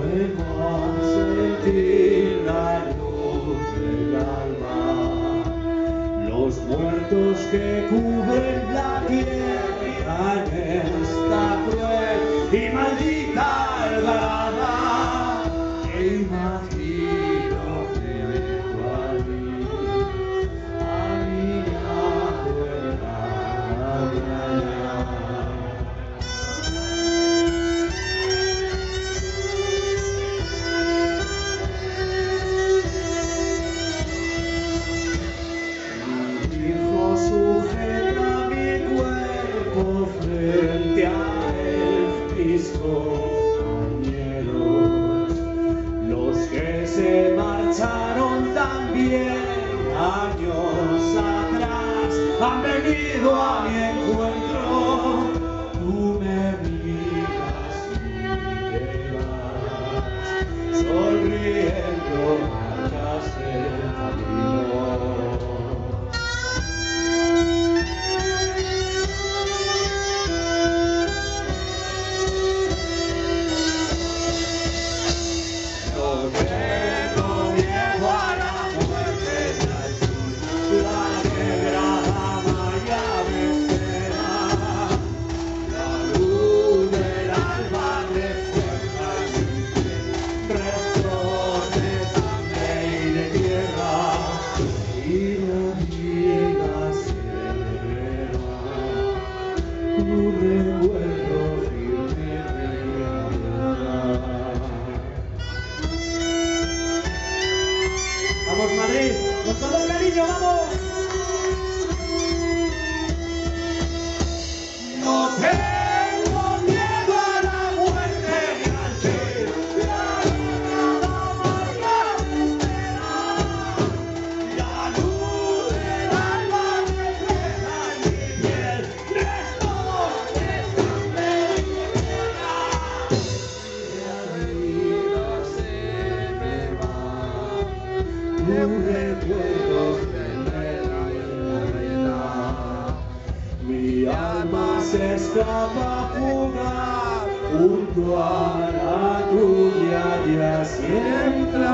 podemos sentir la luz del alma. Los muertos que cubren la tierra en esta cruel y maldita helada, que imagino que dejo allí, alineado en la playa. Sujeta mi cuerpo frente a él, mis compañeros, los que se marcharon también años atrás, han venido a mi encuentro. Tú me miras y te vas, sonriendo marchas el camino. ¡Vamos, Madrid! ¡Con todo el cariño, vamos! No tengo miedo a la muerte ni al fin, la amarga me espera. La luz del alma refleja en mi piel restos de sangre y tierra. La vida se me va, un recuerdo que me da. Mi alma se escapa a jugar junto a la tuya y así entra